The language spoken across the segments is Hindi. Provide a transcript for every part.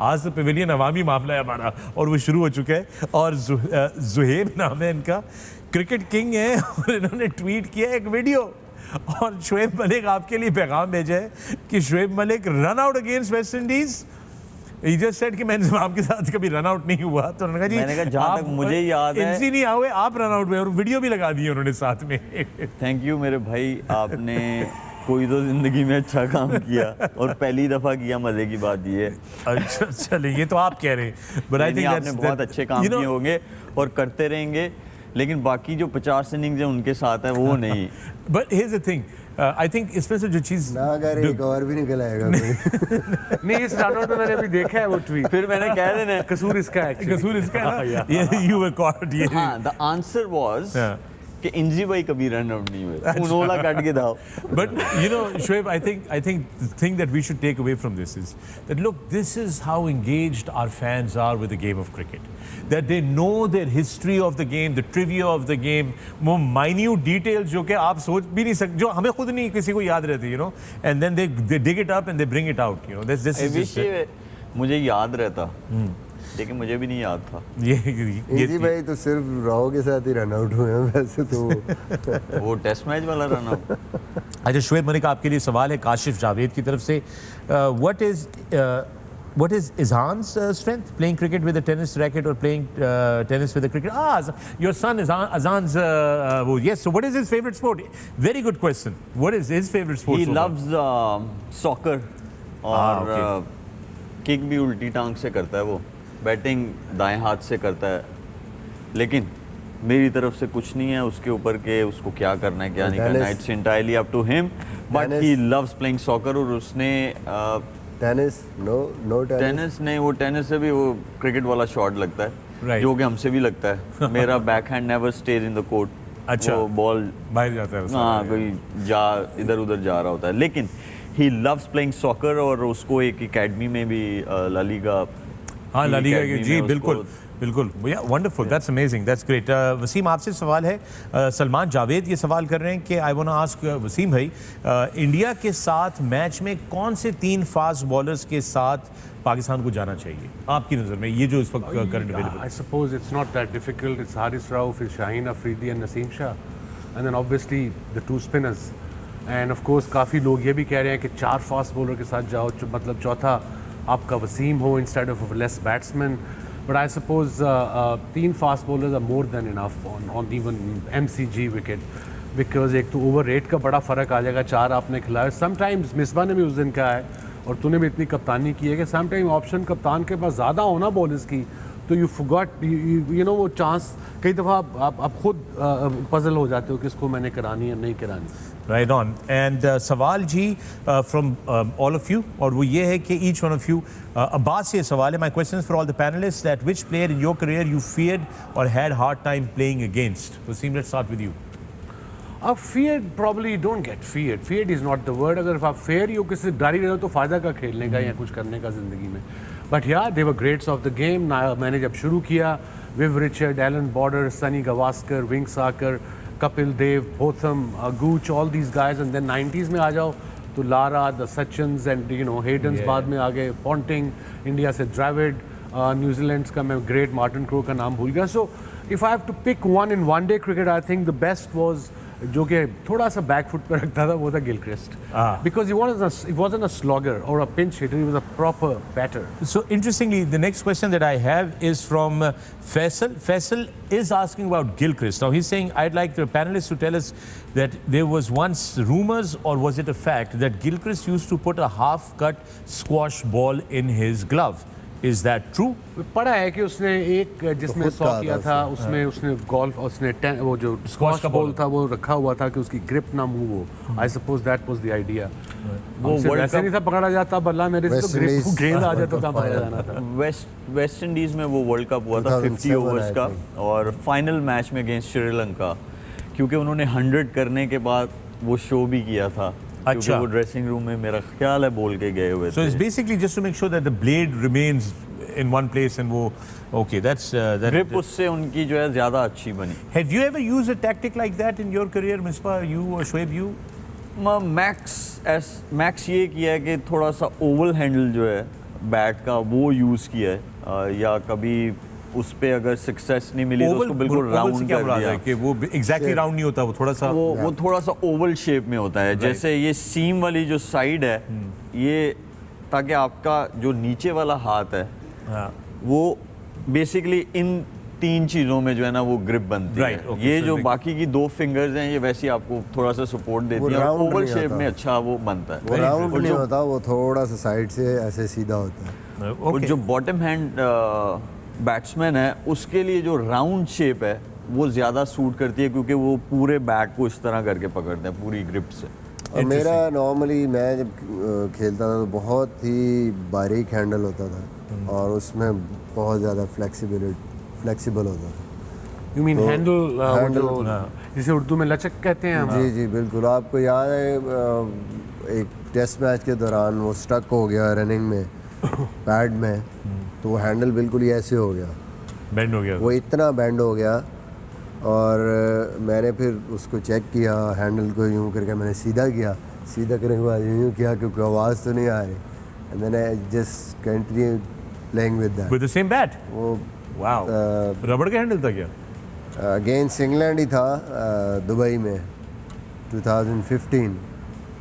आज द पेविलियन अवामी मामला है हमारा और वो शुरू हो चुका है। और जुहेब नाम है इनका, क्रिकेट किंग है और इन्होंने ट्वीट किया एक वीडियो और शोएब मलिक आपके लिए पैगाम भेजा है कि Shoaib Malik run out against West Indies. He just said कि मैं इंतजाम के साथ कभी रन आउट नहीं हुआ, तो उन्होंने कहा जी मैंने कहा जहाँ तक मुझे याद है इनसी नहीं हुए आप रन आउट हुए और वीडियो भी लगा दी उन्होंने साथ में। थैंक यू मेरे भाई, आपने कोई तो जिंदगी में अच्छा काम किया और पहली दफा किया, मजे की बात ये है। अच्छा चलिए ये तो आप कह रहे हैं, बट आई थिंक आपने बहुत अच्छे काम किए होंगे और करते रहेंगे, लेकिन बाकी जो 50 इनिंग्स है उनके साथ है वो नहीं। But here's the thing, I think इसमें से जो चीज ना अगर एक और भी निकल आएगा नहीं, इस रन आउट में मैंने अभी देखा है वो ट्वीट, फिर मैंने कह देना कसूर इसका है, कसूर इसका है, यू वर कॉट। ये हाँ, द आंसर वाज कि इंजी भाई कभी रन आउट नहीं हुए, उन्होंने काट के दाओ। But you know, Shoaib, I think the thing that we should take away from this is that look, this is how engaged our fans are with the game of cricket. That they know their history of the game, the trivia of the game, वो minute details जो कि आप सोच भी नहीं सकते, जो हमें खुद नहीं किसी को याद रहती, you know, and then they dig it up and they bring it out, you know. This is just मुझे याद रहता, लेकिन मुझे भी नहीं याद था। ये भाई तो सिर्फ राव के साथ ही रन आउट हुए हैं वैसे तो वो टेस्ट मैच वाला रन आउट। अच्छा शोएब मलिक, आपके लिए सवाल है काशिफ जावेद की तरफ से, what is Izhan's strength? Playing cricket with a tennis racket or playing tennis with a cricket? Your son Azan's yes. So what is his favorite sport? Very good question. What is his favorite sport? He loves soccer और किक भी उल्टी टांग से करता है वो, बैटिंग दाएं हाथ से करता है, लेकिन मेरी तरफ से कुछ नहीं है उसके ऊपर के उसको क्या करना है क्या नहीं करना है, it's entirely up to him, but he loves playing soccer. और उसने टेनिस टेनिस नहीं, वो टेनिस से भी वो क्रिकेट वाला शॉट लगता है जो कि हमसे भी लगता है। मेरा back hand never stage in the court. अच्छा, वो बॉल बाहर जाता है, हाँ कोई इधर उधर जा रहा होता है, लेकिन ही लव्स प्लेइंग सॉकर। और उसको एक एकेडमी में भी ला लीगा, हाँ ला लीगा जी, बिल्कुल बिल्कुल, wonderful, that's amazing, that's great. Wasim आपसे सवाल है, सलमान जावेद ये सवाल कर रहे हैं कि I want to ask Wasim भाई, इंडिया के साथ मैच में कौन से 3 फास्ट बॉलर्स के साथ पाकिस्तान को जाना चाहिए आपकी नज़र में, ये जो इस वक्त current available? I suppose it's not that difficult, it's Haris Rauf, फिर Shaheen Afridi and Naseem Shah, and then obviously the 2 spinners, and of course काफ़ी लोग ये भी कह रहे हैं कि 4 फास्ट बॉलर के साथ जाओ, मतलब चौथा आपका वसीम हो instead of less batsman. But I suppose 3 fast bowlers are more than enough on even MCG wicket, because एक तो ओवर रेट का बड़ा फ़र्क आ जाएगा। 4 आपने खिलाया, समटाइम्स मिसबा ने भी उस दिन कहा है और तूने भी इतनी कप्तानी की है कि समटाइम ऑप्शन कप्तान के पास ज़्यादा होना बॉलर्स की, तो यू फॉरगॉट यू नो वो चांस, कई दफ़ा आप खुद पजल हो जाते हो किसको मैंने करानी है नहीं करानी। Right on. And सवाल जी from all of you, और वो ये है कि each one of you, Abbas से सवाल है, my question is for all the panelists, that which player in your career you feared or had hard time playing against? Wasim, let's start with you. Feared, probably don't get feared. Feared is not the word. अगर आप फेयर ही हो, किसी से डर ही रहे हो तो फ़ायदा का खेलने का या कुछ करने का ज़िंदगी में। But yeah, they were greats of the game. मैंने जब शुरू किया, Viv Richard, Alan Border, Sunny Gavaskar, Wing Sarkar, Kapil Dev, Botham, Gooch, all these guys, and then 90s में आ जाओ तो Lara, the Sachins and you know Haydens बाद में आ गए, Ponting, India से Dravid, न्यूजीलैंड का मैं ग्रेट मार्टिन क्रो का नाम भूल गया। So if I have to pick one in one day cricket, I think the best was, जो कि थोड़ा सा बैक फुट पे रखता था, वो था Gilchrist, because he wasn't a slogger or a pinch hitter, he was a proper batter. So interestingly, the next question that I have is from Faisal. Faisal is asking about Gilchrist. Now he's saying, I'd like the panelists to tell us that there was once rumors, or was it a fact, that Gilchrist used to put a half-cut squash ball in his glove. Is that true? पढ़ा है कि उसने एक जिसमें 100 किया था, उसमें उसने गोल्फ, उसने वो जो स्क्वाश का बॉल था वो रखा हुआ था कि उसकी ग्रिप ना मूव हो। I suppose that was the idea. वो वैसे नहीं था पकड़ा जाता बल्ला, मेरे से तो ग्रिप गेंद आ जाए तो काम आ जाना था। वेस्ट इंडीज में वो वर्ल्ड कप हुआ था 50 ओवर्स का, और फाइनल मैच में अगेंस्ट श्रीलंका, क्योंकि उन्होंने 100 करने के बाद वो शो भी किया था। अच्छा, वो ड्रेसिंग रूम में मेरा ख्याल है बोल के गए हुए थे। So it's basically just to make sure that the blade remains in one place and वो okay, that's that grip उससे उनकी जो है ज़्यादा अच्छी बनी। Have you ever used a tactic like that in your career, Misbah, you or Shoaib, you? Max ये किया है कि थोड़ा सा ओवल हैंडल जो है बैट का वो यूज़ किया है या कभी उस पे अगर सक्सेस नहीं मिली तो उसको बिल्कुल राउंड कर दिया कि वो एग्जैक्टली राउंड नहीं होता, वो थोड़ा सा वो थोड़ा सा ओवल शेप में होता है। जैसे ये सीम वाली जो साइड है ये, ताकि आपका जो नीचे वाला हाथ है वो बेसिकली इन 3 चीज़ों में जो है ना वो ग्रिप बनती है। ये जो बाकी की 2 फिंगर्स हैं ये वैसे आपको थोड़ा सा सपोर्ट देती है, ओवल शेप में अच्छा वो बनता है। वो राउंड नहीं होता, वो थोड़ा सा साइड से ऐसे सीधा होता है। और जो बॉटम हैंड बैट्समैन है उसके लिए जो राउंड शेप है वो ज़्यादा सूट करती है, क्योंकि वो पूरे बैट को इस तरह करके पकड़ते हैं पूरी ग्रिप से। और मेरा नॉर्मली मैं जब खेलता था तो बहुत ही बारीक हैंडल होता था और उसमें बहुत ज़्यादा फ्लेक्सिबल होता था। यू मीन हैंडल जिसे उर्दू में लचक कहते हैं हम? जी जी बिल्कुल। आपको याद है एक टेस्ट मैच के दौरान वो स्टक हो गया रनिंग में पैड में, तो वो हैंडल बिल्कुल ही ऐसे हो गया, बेंड हो गया, वो इतना बेंड हो गया। और मैंने फिर उसको चेक किया, हैंडल को यूँ करके मैंने सीधा किया, सीधा करने के बाद यूँ किया क्योंकि आवाज़ तो नहीं आ रही, and then I just continue playing with that. With the same bat? वो वाओ, रबड़ का हैंडल था क्या? अगेंस्ट इंग्लैंड ही था, दुबई में 2015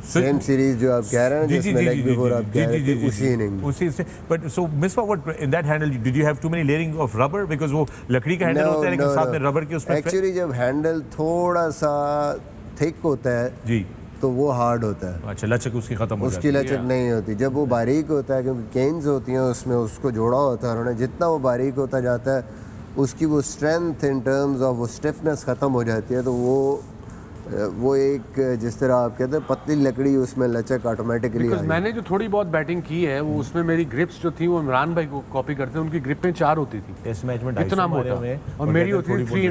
सेम सीरीज जो आप कह रहे हैं जिसमें लेग बिफोर आप कह रहे थे, उसी इनिंग उसी से। But so Misbah, what in that handle did you have too many layering of rubber, because वो लकड़ी का हैंडल होता है लेकिन साथ में रबर के उसमें एक्चुअली जब हैंडल थोड़ा सा थिक होता है जी तो वो हार्ड होता है। अच्छा, लचक उसकी खत्म हो जाती उसकी लचक नहीं होती। जब वो बारीक होता है, क्योंकि केन्स होती हैं उसमें उसको जोड़ा होता है उन्होंने, जितना वो बारीक होता जाता है उसकी वो स्ट्रेंथ इन टर्म्स ऑफ वो स्टिफनेस ख़त्म हो जाती है। तो वो एक जिस तरह आप कहते हैं पतली लकड़ी, उसमें लचक ऑटोमेटिकली। मैंने जो थोड़ी बहुत बैटिंग की है वो उसमें मेरी ग्रिप्स जो थी वो इमरान भाई को कॉपी करते हैं, उनकी ग्रिपें 4 होती थी टेस्ट मैच में, इतना मोटा, और मेरी होती थी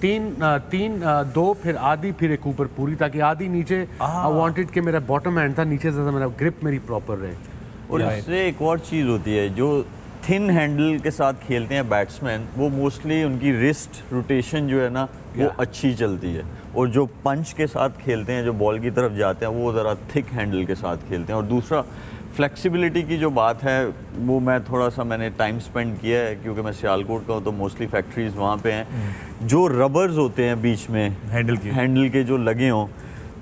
3.5, 2 फिर आधी, फिर एक ऊपर पूरी, ताकि आधी नीचे आई वांटेड कि मेरा बॉटम हैंड था, नीचे से मेरा ग्रिप मेरी प्रॉपर रहे। और इससे एक और चीज़ होती है, जो थिन हैंडल के साथ खेलते हैं बैट्समैन, वो मोस्टली उनकी रिस्ट रोटेशन जो है ना वो अच्छी चलती है, और जो पंच के साथ खेलते हैं, जो बॉल की तरफ जाते हैं, वो ज़रा थिक हैंडल के साथ खेलते हैं। और दूसरा फ्लेक्सिबिलिटी की जो बात है वो मैं थोड़ा सा मैंने टाइम स्पेंड किया है, क्योंकि मैं सियालकोट का हूँ तो मोस्टली फैक्ट्रीज वहाँ पे हैं। जो रबर्स होते हैं बीच में हैंडल के जो लगे हों,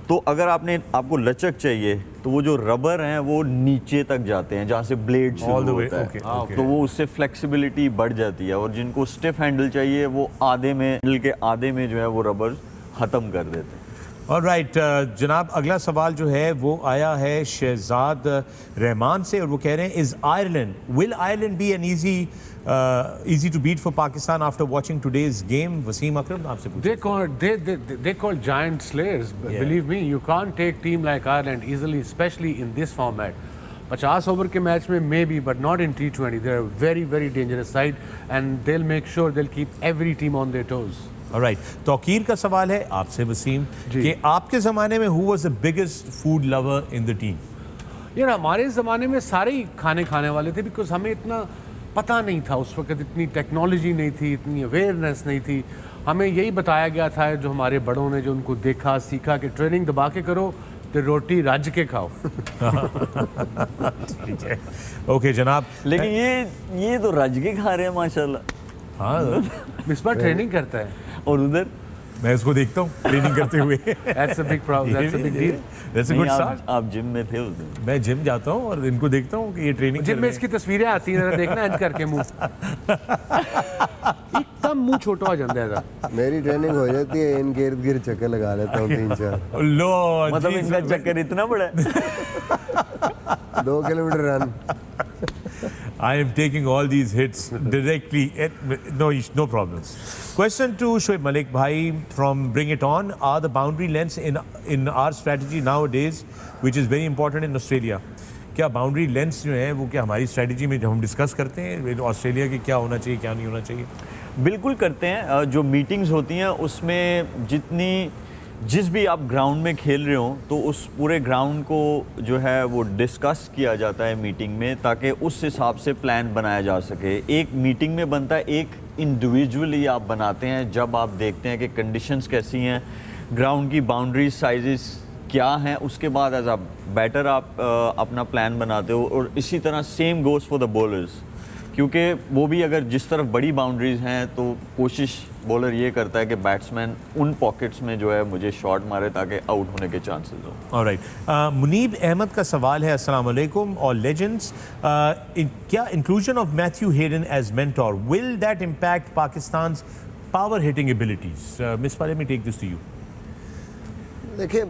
तो अगर आपको लचक चाहिए तो वो जो रबर हैं वो नीचे तक जाते हैं जहाँ से ब्लेड शुरू होता है, तो वो उससे फ्लेक्सिबिलिटी बढ़ जाती है। और जिनको स्टिफ हैंडल चाहिए वो आधे में, हैंडल के आधे में जो है वो रबर ख़त्म कर देते हैं। ऑलराइट जनाब, अगला सवाल जो है वो आया है शहजाद रहमान से, और वो कह रहे हैं, is Ireland, will Ireland be an easy to beat for Pakistan after watching today's game? Wasim Akram, आपसे पूछिए। They call giant slayers. Believe me, you can't take team like Ireland easily, especially in this format. 50 over के मैच में maybe, but not in T20. They're a very, very dangerous side, and they'll make sure they'll keep every team on their toes. Alright, Tauqeer का सवाल है आपसे वसीम कि आपके ज़माने में who was the biggest food lover in the team? यार हमारे ज़माने में सारे ही खाने वाले थे, बिकॉज हमें इतना पता नहीं था उस वक्त, इतनी टेक्नोलॉजी नहीं थी, इतनी अवेयरनेस नहीं थी। हमें यही बताया गया था जो हमारे बड़ों ने, जो उनको देखा सीखा कि ट्रेनिंग दबा के करो तो रोटी रज के खाओ। ठीक है, ओके जनाब। लेकिन ये तो रज के खा रहे हैं माशाल्लाह। हाँ, मिसबा ट्रेनिंग करता है और उधर मैं इसको देखता हूँ ट्रेनिंग करते हुए। That's a big problem. That's a big deal. That's a good start. आप जिम में थे उस दिन? मैं जिम जाता हूँ और इनको देखता हूँ कि ये ट्रेनिंग जिम में इसकी तस्वीरें आती हैं, देखना इंज करके मुंह एकदम मुंह छोटा हो जाता है। मेरी ट्रेनिंग हो जाती है, इनके इर्द गिर्द चक्कर लगा लेता हूँ 3-4। लो, मतलब इनका चक्कर इतना बड़ा है। 2 kilometre run. I am taking all these hits directly. No problems. Question to Shoaib Malik bhai from Bring It On. Are the boundary lengths in our strategy nowadays, which is very important in Australia? क्या बाउंड्री लेंथ्स जो हैं वो क्या हमारी स्ट्रेटजी में जब हम डिस्कस करते हैं ऑस्ट्रेलिया की क्या होना चाहिए क्या नहीं होना चाहिए? बिल्कुल करते हैं। जो मीटिंग्स होती हैं उसमें जिस भी आप ग्राउंड में खेल रहे हो तो उस पूरे ग्राउंड को जो है वो डिस्कस किया जाता है मीटिंग में, ताकि उस हिसाब से प्लान बनाया जा सके। एक मीटिंग में बनता है, एक इंडिविजुअली आप बनाते हैं जब आप देखते हैं कि कंडीशंस कैसी हैं, ग्राउंड की बाउंड्री साइजेस क्या हैं, उसके बाद एज अ बैटर आप अपना प्लान बनाते हो। और इसी तरह same goes for the bowlers, क्योंकि वो भी अगर जिस तरफ बड़ी बाउंड्रीज हैं तो कोशिश बॉलर ये करता है कि बैट्समैन उन पॉकेट्स में जो है मुझे शॉट मारे ताकि आउट होने के चांसेस हो। ऑलराइट, मुनीब अहमद का सवाल है, अस्सलाम वालेकुम और लेजेंड्स, क्या inclusion of Matthew Hayden as mentor will that impact Pakistan's power hitting abilities? Misbah, let me take this to you. देखिए,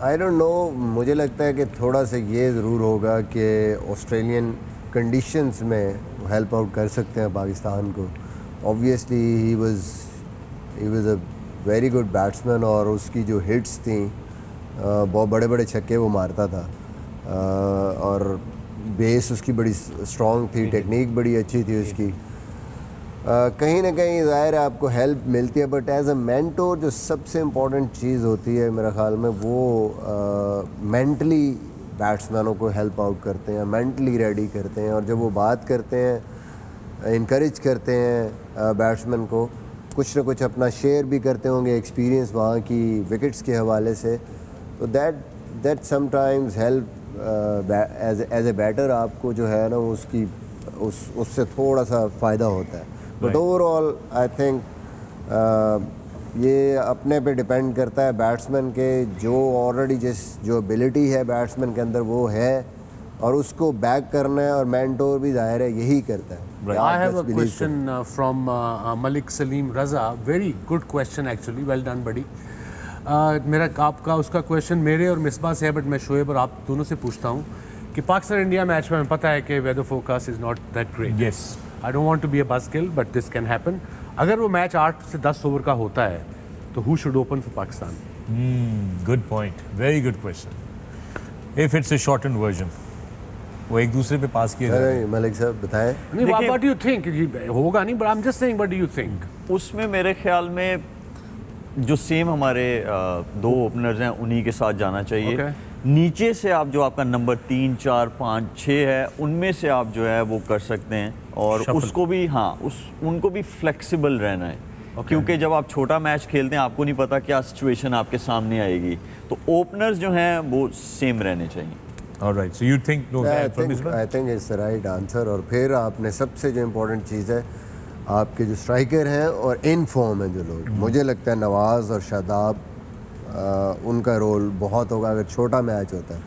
आई डोंट नो, मुझे लगता है कि थोड़ा सा ये ज़रूर होगा कि ऑस्ट्रेलियन कंडीशंस में हेल्प आउट कर सकते हैं पाकिस्तान को। Obviously he was a very good batsman और उसकी जो हिट्स थी बहुत बड़े बड़े छक्के वो मारता था, और बेस उसकी बड़ी स्ट्रॉन्ग थी, टेक्निक बड़ी अच्छी थी उसकी। कहीं ना कहीं ज़ाहिर है आपको हेल्प मिलती है, बट एज अ मेंटोर जो सबसे इम्पोर्टेंट चीज़ होती है मेरा ख्याल में वो मेंटली बैट्समैनों को हेल्प आउट करते हैं, मेंटली रेडी करते हैं। और जब वो बात करते हैं, इनकरेज करते हैं बैट्समैन को, कुछ ना कुछ अपना शेयर भी करते होंगे एक्सपीरियंस वहाँ की विकेट्स के हवाले से, तो that sometimes help as a batter आपको जो है ना उसकी उससे थोड़ा सा फ़ायदा होता है। बट ओवरऑल आई थिंक ये अपने पे डिपेंड करता है बैट्समैन के, जो ऑलरेडी जो एबिलिटी है बैट्समैन के अंदर वो है और उसको बैक करना है, और मेंटोर भी जाहिर है यही करता है। I have a question from Malik Salim Raza. Very good question actually. Well done, buddy. मेरा आपका उसका क्वेश्चन मेरे और मिसबा से है, बट मैं शोएब और आप दोनों से पूछता हूँ कि पाकिस्तान इंडिया मैच में हमें पता है कि weather forecast is not that great. Yes. I don't want to be a buzzkill but this can happen. अगर वो मैच 8 से 10 ओवर का होता है तो who should open for Pakistan? Good point, very good question. If it's a shorten version, वो एक दूसरे पे पास किए जाते हैं। मलिक साहब बताएं। नहीं, व्हाट डू यू थिंक? होगा नहीं, but I am just saying, what do you think? उसमें मेरे ख्याल में जो सेम हमारे दो ओपनर्स हैं उन्हीं के साथ जाना चाहिए। Okay. नीचे से आप जो आपका नंबर 3, 4, 5, 6 है उनमें से आप जो है वो कर सकते हैं, और उसको भी उनको भी फ्लेक्सिबल रहना है। क्योंकि जब आप छोटा मैच खेलते हैं आपको नहीं पता क्या सिचुएशन आपके सामने आएगी, तो ओपनर्स जो हैं वो सेम रहने चाहिए। Alright, so you think no from this one? I think it's the right answer. और फिर आपने सबसे जो इम्पोर्टेंट चीज़ है, आपके जो स्ट्राइकर हैं और इन फॉर्म हैं जो लोग, मुझे लगता है नवाज़ और शादाब, उनका रोल बहुत होगा अगर छोटा मैच होता है।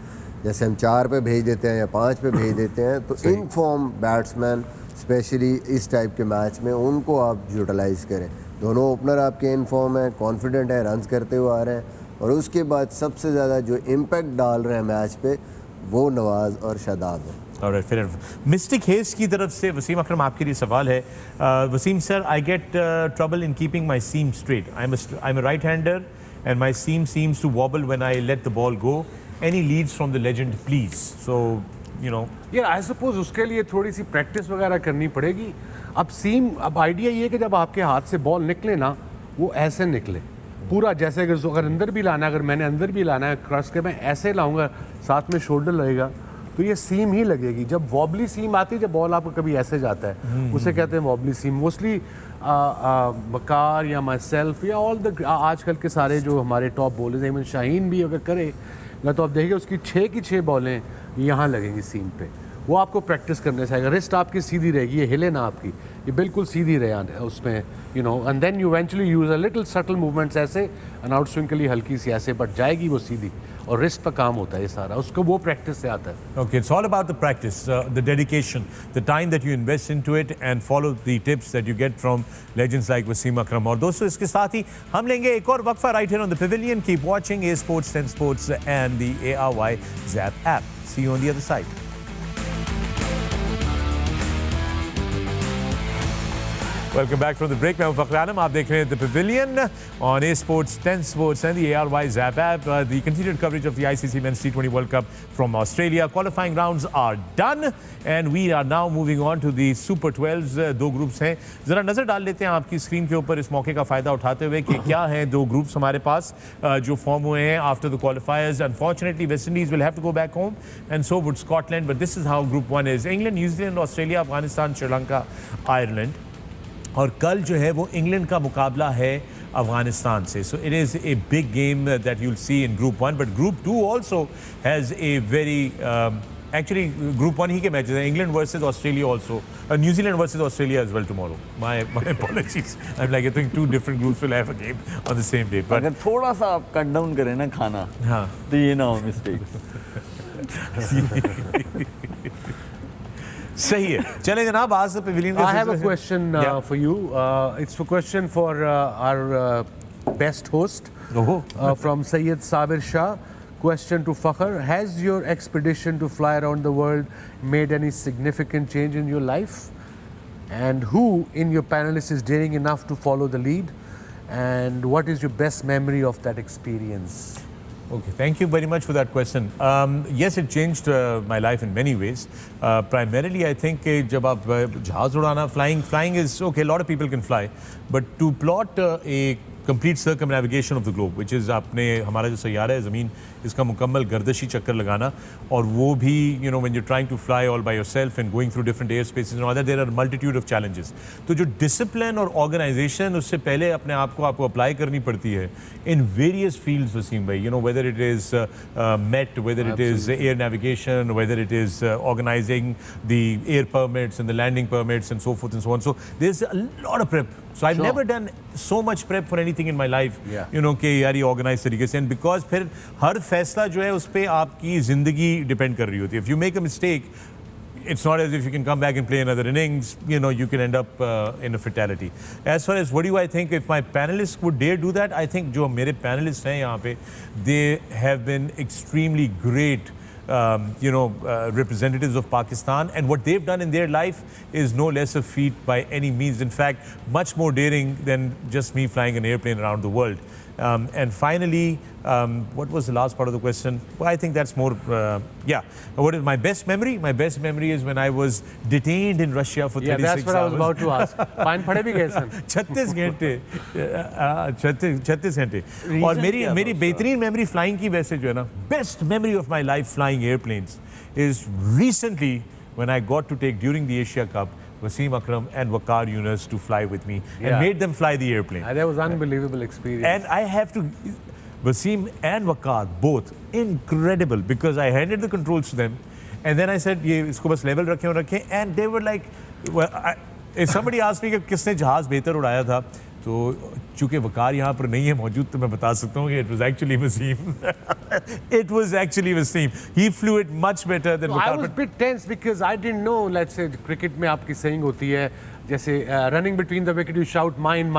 जैसे हम 4 पे भेज देते हैं या 5 पे भेज देते हैं, तो इन फॉर्म बैट्समैन स्पेशली इस टाइप के मैच में उनको आप यूटिलाइज करें। दोनों ओपनर आपके इन फॉर्म है, कॉन्फिडेंट है, रन्स करते हुए आ रहे हैं, और उसके बाद सबसे ज़्यादा जो इम्पैक्ट डाल रहे हैं मैच पे वो नवाज़ और शादाब है। Alright, fair enough. मिस्टिक हेज की तरफ से वसीम अकरम आपके लिए सवाल है। Wasim sir, I get trouble in keeping my seam straight. I am a right hander and my seam seems to wobble when I let the ball go. Any leads from the legend, please? So, you know. Yeah, I suppose उसके लिए थोड़ी सी प्रैक्टिस वगैरह करनी पड़ेगी। अब आइडिया ये है कि जब आपके हाथ से बॉल निकले ना, वो ऐसे निकले पूरा, जैसे अगर अंदर भी लाना है, अगर मैंने अंदर भी लाना है क्रॉस के, मैं ऐसे लाऊंगा, साथ में शोल्डर लगेगा तो ये सीम ही लगेगी। जब वॉबली सीम आती है, जब बॉल आपको कभी ऐसे जाता है, उसे कहते हैं वॉबली सीम। मोस्टली वकार या माई सेल्फ या ऑल द आजकल के सारे जो हमारे टॉप बॉलर्स हैं, इवन शाहीन भी अगर करेगा तो आप देखिए उसकी 6 की 6 बॉलें यहाँ लगेंगी सीम पे। वो आपको प्रैक्टिस करने से आएगा। रिस्ट आपकी सीधी रहेगी, ये हिले ना आपकी, ये बिल्कुल सीधी रहे उसमें, you know, and then you eventually use a little subtle movements ऐसे, एंड आउट स्विंग के लिए हल्की सी ऐसे, बट जाएगी वो सीधी, और रिस्ट पर काम होता है ये सारा, उसको वो प्रैक्टिस से आता है। Okay, it's all about the practice, the dedication, the time that you invest into it, and follow the tips that you get from legends like Wasim Akram. और दोस्तों, इसके साथ ही हम लेंगे एक और वक्फा right here on the Pavilion. Keep watching A Sports, 10 Sports, and the ARY Zap app. See you on the other side. Welcome back from the break. मैं हूं फखर आलम, आप देख रहे हैं The Pavilion on A Sports, 10 Sports and the ARY Zap app. The continued coverage of the ICC Men's T20 World Cup from Australia. Qualifying rounds are done and we are now moving on to the Super 12s. 2 groups हैं, ज़रा नज़र डाल लेते हैं आपकी स्क्रीन के ऊपर इस मौके का फ़ायदा उठाते हुए कि क्या हैं 2 ग्रुप्स हमारे पास जो फॉर्म हुए हैं after the क्वालिफायर्स. Unfortunately, West Indies will have to go back home and so would Scotland, but this is how Group 1 is. England, New Zealand, Australia, Afghanistan, Sri Lanka, Ireland. और कल जो है वो इंग्लैंड का मुकाबला है Afghanistan se. So it is a big game that you'll see in Group 1, but Group 2 also has a very actually, Group 1 ही के matches हैं. England versus Australia also. New Zealand versus Australia as well tomorrow. My apologies. I'm like, I think two different groups will have a game on the same day. But अगर थोड़ा सा आप कट डाउन करें ना खाना, हाँ. तो ये ना हो मिस्टेक. सही है. चलें जनाब, आज से Pavilion. I have a question for you. It's a question for our best host from Sayyid Sabir Shah. Question to Fakhr: has your expedition to fly around the world made any significant change in your life? And who in your panelists is daring enough to follow the lead? And what is your best memory of that experience? Okay, thank you very much for that question. Yes, it changed my life in many ways. Primarily, I think जब आप जहाज उड़ाना, flying is okay. A lot of people can fly, but to plot a complete circumnavigation of the globe, which is आपने हमारा जो सैयारा है ज़मीन, इसका मुकम्मल गर्दशी चक्कर लगाना, और वो भी when you're trying to fly all by yourself and going through different airspaces and all that, there are a multitude of challenges. तो जो discipline और organization उससे पहले अपने आप को आपको apply करनी पड़ती है in various fields, वसीम भाई, whether it is Met, whether it is air navigation, whether it is organizing the air permits and the landing permits and so forth and so on. So there's a lot of prep. So I've never done so much prep for anything in my life, कि यार ये organized तरीके से, and because फिर हर फैसला जो है उस पे आपकी ज़िंदगी depend कर रही होती है. If you make a mistake, it's not as if you can come back and play another innings. You can end up in a fatality. As far as what do I think if my panelists would dare do that, I think जो मेरे panelists हैं यहाँ पे, they have been extremely great representatives of Pakistan, and what they've done in their life is no less a feat by any means. In fact, much more daring than just me flying an airplane around the world. And finally, what was the last part of the question? Well, I think that's more, what is my best memory? My best memory is when I was detained in Russia for 36 hours. Yeah, that's what I was about to ask. Fine, पढ़े भी गए सन? 36 घंटे, 36 घंटे. और मेरी बेहतरीन memory flying की वैसे जो है ना, best memory of my life flying airplanes is recently when I got to take during the Asia Cup Wasim Akram and Waqar Younis to fly with me and made them fly the airplane. That was unbelievable experience. And I have to, Wasim and Waqar, both incredible, because I handed the controls to them and then I said, ये इसको बस level रखें, and they were like, well, if somebody asked me कि किसने जहाज बेहतर उड़ाया था, तो चूँकि वकार यहाँ पर नहीं है मौजूद, तो मैं बता सकता हूँ कि it was actually Wasim. It was actually Wasim. He flew it much better than Waqar. I was a bit tense because I didn't know, let's say, cricket में आपकी saying होती है, जैसे running between the wicket you shout mine,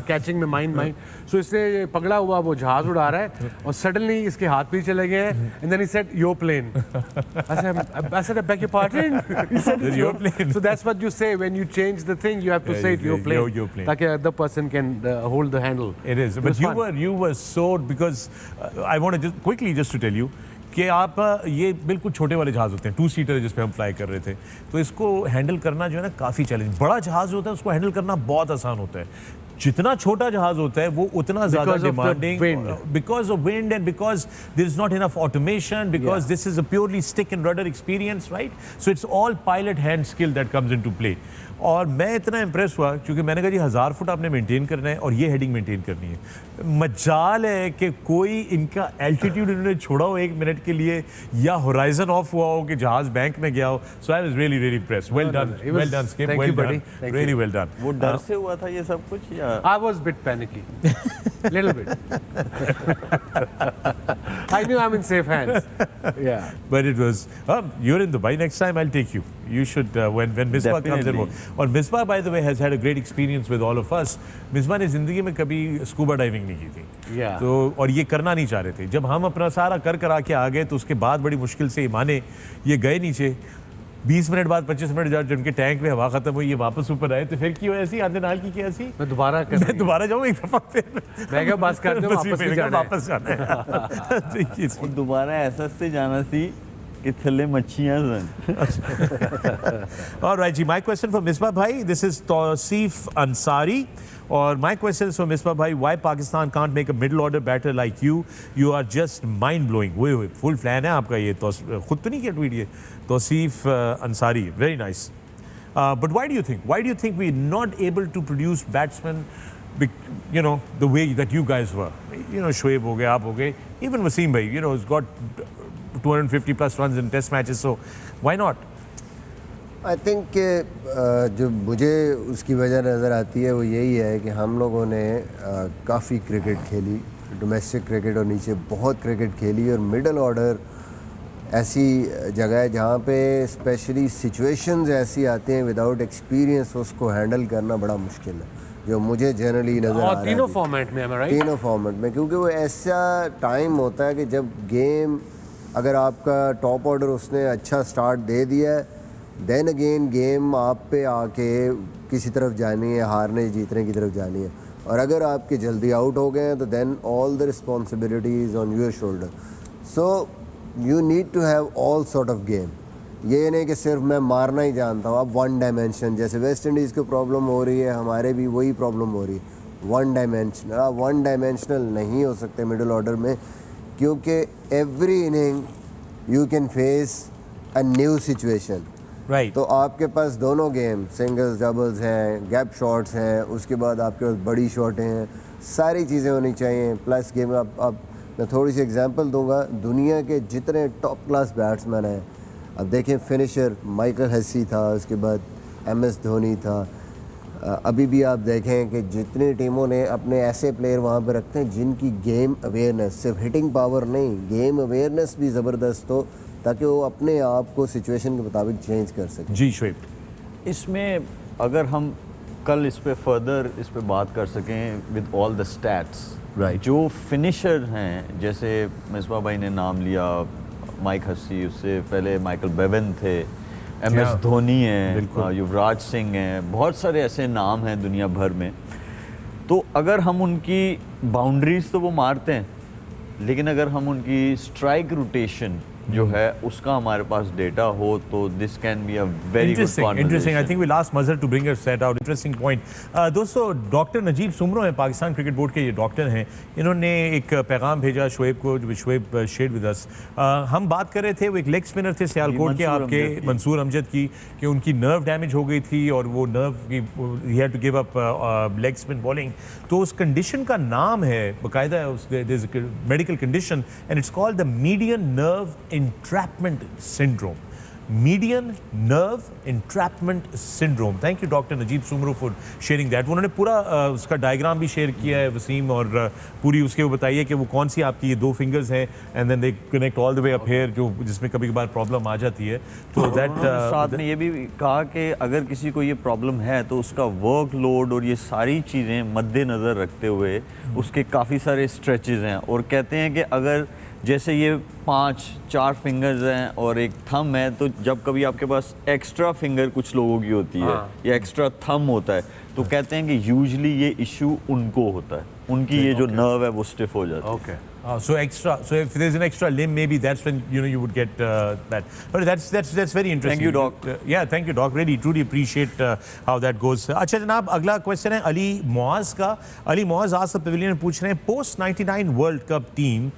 catching में mine. So इसने पकड़ा हुआ वो जहाज उड़ा रहा है और suddenly इसके हाथ भी चले गए हैं, and then he said your plane. I said I beg your pardon. He said it's your plane. So that's what you say when you change the thing, you have to say it your plane. Your plane. ताकि other person can hold the handle. It is. But you were so, because I want to just to tell you कि आप ये बिल्कुल छोटे वाले जहाज़ होते हैं, 2-सीटर जिस पे हम फ्लाई कर रहे थे, तो इसको हैंडल करना जो है ना काफ़ी चैलेंज. बड़ा जहाज़ होता है उसको हैंडल करना बहुत आसान होता है. जितना छोटा जहाज़ होता है वो उतना ज़्यादा demanding because of wind and because there is not enough automation, because this is a purely stick and rudder experience, right? So it's all pilot hand skill that comes into play. और मैं इतना इम्प्रेस हुआ क्योंकि मैंने कहा जी 1000 फुट आपने मेंटेन करना है और ये हेडिंग मेंटेन करनी है. मजाल है कि कोई इनका एल्टीट्यूड इन्होंने छोड़ा हो 1 मिनट के लिए या होराइजन ऑफ हुआ हो कि जहाज बैंक में गया हो. So I was really impressed. Well done Skip, well done, really well done. वो डर से हुआ था ये सब कुछ या? I was a bit panicky. Little bit. I knew I'm in safe hands. Yeah. But it was, you're in Dubai next time, I'll take you. You should, when Misbah comes in. और Misbah, by the way, has had a great experience with all of us. Misbah ने ज़िंदगी में कभी स्कूबा डाइविंग नहीं की थी. Yeah. तो और ये करना नहीं चाह रहे थे. जब हम अपना सारा कर आके आ गए तो उसके बाद बड़ी मुश्किल से माने ये गए नीचे. 20 मिनट बाद 25 मिनट जब उनके टैंक में हवा खत्म हुई, ये वापस ऊपर आए, तो फिर क्यों ऐसी आंधे नाल की क्या ऐसी? मैं दोबारा जाऊँ एक दफा फिर. मैं क्या बात करते हूँ, वापस जाना है. और दोबारा ऐसा से जाना थी कि थल्ले मच्छियाँ सन. All right, ji, my question for Misbah bhai, this is Tausif Ansari. Or my question is for Misbah bhai, why Pakistan can't make a middle order batter like you? You are just mind blowing. Wait, full fan है आपका ये. खुद तो नहीं किया ट्वीट ये? Tausif Ansari, very nice. But why do you think we're not able to produce batsmen you know, the way that you guys were. You know, Shoaib हो गए, आप हो गए, even Wasim bhai, you know, has got 250 plus runs in test matches, so why not? I think कि जो मुझे उसकी वजह नज़र आती है वो यही है कि हम लोगों ने काफ़ी क्रिकेट खेली, डोमेस्टिक क्रिकेट और नीचे बहुत क्रिकेट खेली, और मिडल ऑर्डर ऐसी जगह है जहाँ पे स्पेशली सिचुएशंस ऐसी आती हैं विदाउट एक्सपीरियंस उसको हैंडल करना बड़ा मुश्किल है, जो मुझे जनरली नज़र आ रहा है तीनों फॉर्मेट में, राइट? तीनों फॉर्मेट में, क्योंकि वो ऐसा टाइम होता है कि जब गेम अगर आपका टॉप ऑर्डर उसने अच्छा स्टार्ट दे दिया है, देन अगेन गेम आप पे आके किसी तरफ जानी है, हारने जीतने की तरफ जानी है, और अगर आपके जल्दी आउट हो गए हैं तो then all the responsibilities on your shoulder. So you need to have all sort of game. ये नहीं कि सिर्फ मैं मारना ही जानता हूँ. आप वन डायमेंशन, जैसे वेस्ट इंडीज़ को प्रॉब्लम हो रही है, हमारे भी वही प्रॉब्लम हो रही है, वन डायमेंशनल. आप वन डायमेंशनल नहीं हो सकते मिडिल ऑर्डर में, क्योंकि every inning you can face a new situation. Right. तो आपके पास दोनों गेम, सिंगल्स डबल्स हैं, गैप शॉट्स हैं, उसके बाद आपके पास बड़ी शॉटें हैं, सारी चीज़ें होनी चाहिए. प्लस गेम आप मैं थोड़ी सी एग्जांपल दूंगा. दुनिया के जितने टॉप क्लास बैट्समैन हैं, अब देखें फिनिशर माइकल हसी था, उसके बाद MS धोनी था. अभी भी आप देखें कि जितनी टीमों ने अपने ऐसे प्लेयर वहाँ पे रखते हैं जिनकी गेम अवेयरनेस, सिर्फ हिटिंग पावर नहीं, गेम अवेयरनेस भी ज़बरदस्त हो, ताकि वो अपने आप को सिचुएशन के मुताबिक चेंज कर सकें. जी शोएब, इसमें अगर हम कल इस पे फर्दर इस पे बात कर सकें with all the stats, Right. जो फिनिशर हैं, जैसे मिसबा भाई ने नाम लिया, माइक हसी, उससे पहले माइकल बेवन थे, MS Yeah. धोनी हैं, बिल्कुल. युवराज सिंह हैं, बहुत सारे ऐसे नाम हैं दुनिया भर में. तो अगर हम उनकी बाउंड्रीज तो वो मारते हैं, लेकिन अगर हम उनकी स्ट्राइक रोटेशन जो है उसका हमारे पास डेटा हो तो this can be a very good interesting. Conversation. I think we'll ask Mazhar to bring us that out. Interesting point. दोस्तों, डॉक्टर नजीब सुमरो हैं, पाकिस्तान क्रिकेट बोर्ड के ये डॉक्टर हैं. इन्होंने एक पैगाम भेजा शोएब को, जो शोएब शेयर्ड विद अस. हम बात कर रहे थे, वो एक लेग स्पिनर थे सियालकोट के आपके, मंसूर अमजद की, कि उनकी नर्व डैमेज हो गई थी और वो नर्व की he had to give up leg spin bowling. तो उस कंडीशन का नाम है बाकायदा, medical condition, and it's called the median nerve entrapment syndrome. Median nerve entrapment syndrome. Thank you Dr. Najeeb Sumro for sharing that. उन्होंने पूरा उसका डायग्राम भी शेयर किया है वसीम, और पूरी उसके वो बताइए कि वो कौन सी आपकी ये दो फिंगर्स हैं, and then they connect all the way up here, जो जिसमें कभी कभार प्रॉब्लम आ जाती है. तो दैट साथ में ये भी कहा कि अगर किसी को ये प्रॉब्लम है तो उसका वर्कलोड और ये सारी चीज़ें मद्देनज़र रखते हुए उसके काफ़ी सारे स्ट्रेचेस हैं, और कहते हैं कि अगर जैसे ये 4 फिंगर्स हैं और एक थंब है, तो जब कभी आपके पास एक्स्ट्रा फिंगर कुछ लोगों की होती है या एक्स्ट्रा थंब होता है, तो कहते हैं कि यूजुअली ये इशू उनको होता है, उनकी ये जो नर्व है वो स्टिफ हो जाती है. Okay. So if there's an extra limb, maybe that's when you would get that. But that's very interesting. Thank you, Doc. Yeah, thank you, Doc. Really, truly appreciate how that goes. अच्छा जनाब, अगला क्वेश्चन है अली मुआज का. अली मुआज आज द पेविलियन पूछ रहे हैं, post 99 world cup team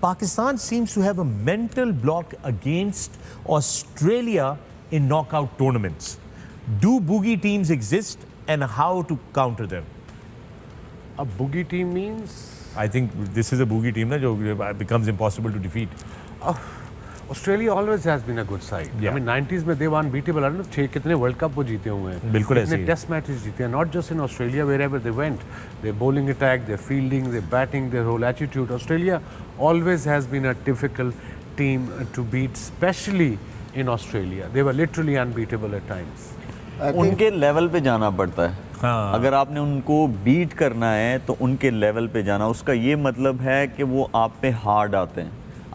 Pakistan seems to have a mental block against Australia in knockout tournaments. Do boogie teams exist, and how to counter them? A boogie team means? I think this is a boogie team that becomes impossible to defeat. Australia always has been a good side. Yeah. I mean 90s में they were unbeatable. I don't know 6 कितने वर्ल्ड कप वो जीते हुए हैं. बिल्कुल ऐसे कितने ही. टेस्ट मैचेस जीते हैं. Not just in Australia, wherever they went. Their bowling attack, their fielding, their batting, their whole attitude. Australia always has been a difficult team to beat, especially in Australia. They were literally unbeatable at times. उनके लेवल पे जाना पड़ता है. हाँ. अगर आपने उनको बीट करना है तो उनके लेवल पे जाना. उसका ये मतलब है कि वो आप पे हार्ड आते हैं,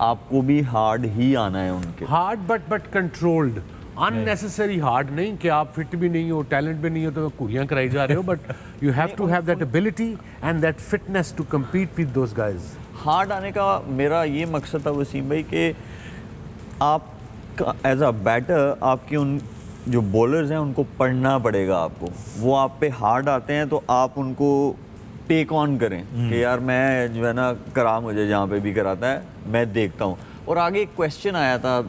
आपको भी हार्ड ही आना है उनके. Hard but controlled. Unnecessary hard नहीं कि आप फिट भी नहीं हो, टैलेंट भी नहीं हो तो कुरियां कराई जा रहे हो, but you have to have that ability and that fitness to compete with those guys. Hard आने का मेरा ये मकसद था वसीम भाई कि आप एज अ बैटर आपके उन जो बॉलर्स हैं उनको पढ़ना पड़ेगा आपको. वो आप पे हार्ड आते हैं तो आप उनको टेक ऑन करें कि यार मैं जो है ना करा, मुझे जहाँ पे भी कराता है मैं देखता हूँ. और आगे एक क्वेश्चन आया था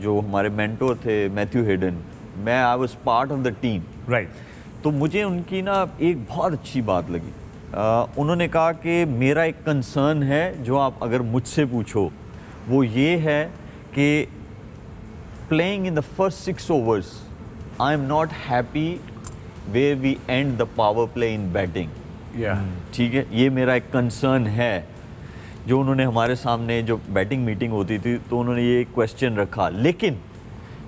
जो हमारे मेंटोर थे मैथ्यू हेडन, मैं I was part of the team. Right. तो मुझे उनकी ना एक बहुत अच्छी बात लगी। उन्होंने कहा कि मेरा एक कंसर्न है जो आप अगर मुझसे पूछो वो ये है कि playing in the first 6 overs I am not happy where we end the power play in batting. ठीक है, ये मेरा एक कंसर्न है। जो उन्होंने हमारे सामने जो बैटिंग मीटिंग होती थी तो उन्होंने ये क्वेश्चन रखा, लेकिन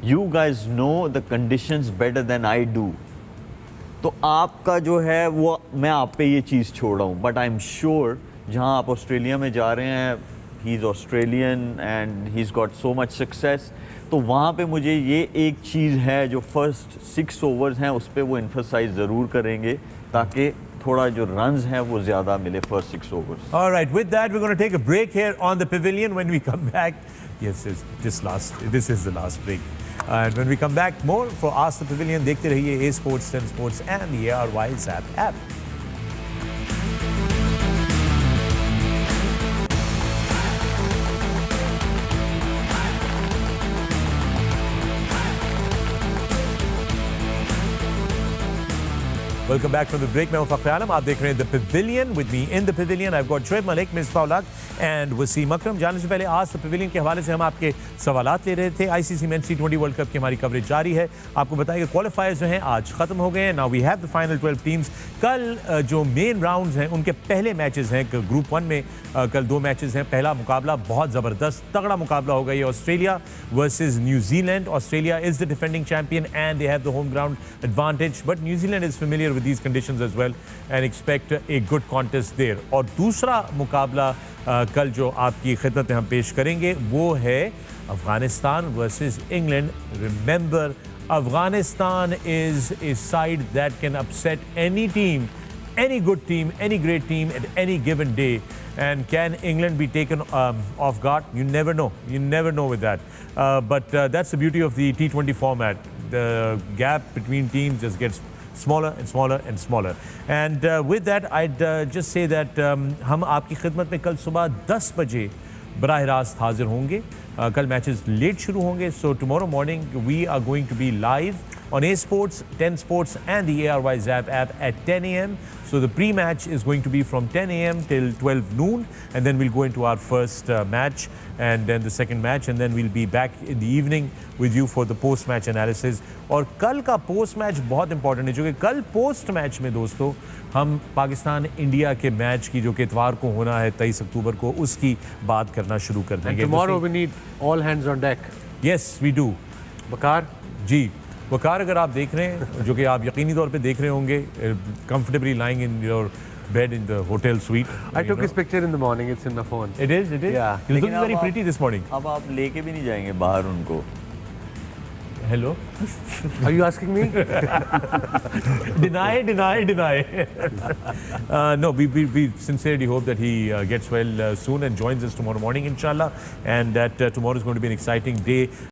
you guys know the conditions better than I do, तो आपका जो है वो मैं आप पे ये चीज़ छोड़ रहा हूँ। बट आई एम श्योर जहाँ आप ऑस्ट्रेलिया में जा रहे हैं, he is Australian and he is got so much success, तो वहाँ पे मुझे ये एक चीज़ है जो फर्स्ट 6 overs हैं उस पर वो एम्फसाइज ज़रूर करेंगे ताकि थोड़ा जो runs हैं वो ज़्यादा मिले first 6 overs. All right, with that, we're going to take a break here on the Pavilion. When we come back, yes, this is the last break. And when we come back, more for Ask the Pavilion. देखते रहिए A Sports, 10 Sports, and the ARY Zap app. Welcome back from the break. मैं हूं फख्र आलम, आप देख रहे हैं The Pavilion. With me in the Pavilion, I've got Shoaib Malik, Misbah-ul-Haq and Wasim Akram. जाने से पहले आज The Pavilion के हवाले से हम आपके सवालात ले रहे थे। ICC mains T20 world cup की हमारी कवरेज जारी है। आपको बताया कि क्वालिफायर्स जो हैं आज ख़त्म हो गए हैं। Now we have the final 12 teams. कल जो मेन राउंड्स हैं उनके पहले मैचेस हैं। ग्रुप 1 में कल 2 मैचेस हैं। पहला मुकाबला बहुत ज़बरदस्त तगड़ा मुकाबला होगा, ये Australia versus New Zealand. Australia is the defending champion and they have the home ground advantage, but New Zealand is familiar with these conditions as well and expect a good contest there. और दूसरा मुकाबला कल जो आपकी खिदमत में हम पेश करेंगे वो है Afghanistan versus England. Remember, Afghanistan is a side that can upset any team, any good team, any great team at any given day. And can England be taken off guard? You never know. You never know with that. But that's the beauty of the T20 format. The gap between teams just gets smaller and smaller and smaller. And with that, I'd just say that हम आपकी खिदमत में कल सुबह 10 बजे बराह रास्त हाजिर होंगे। कल मैचेस लेट शुरू होंगे, so tomorrow morning we are going to be live on A Sports, 10 Sports and the ARY Zap app at 10 a.m. So the pre-match is going to be from 10 a.m. till 12 noon, and then we'll go into our first match and then the second match, and then we'll be back in the evening with you for the post-match analysis. और कल का post-match बहुत important है, क्योंकि कल post-match में दोस्तों हम पाकिस्तान इंडिया के मैच की जो कि इतवार को होना है 23 अक्टूबर को, उसकी बात करना शुरू कर देंगे। Tomorrow we need all hands on deck. Yes, we do. वकार जी, वकार अगर आप देख रहे हैं, जो कि आप यकीनी तौर पे देख रहे होंगे, comfortably lying in your bed in the hotel suite. I took his picture in the morning. It's in my phone. It is. Yeah. He was looking very pretty this morning. अब आप लेके भी नहीं जाएंगे बाहर उनको? Hello? Are you asking me? Deny. No, we sincerely hope that he gets well soon and joins us tomorrow morning, inshallah, and that tomorrow is going to be an exciting day.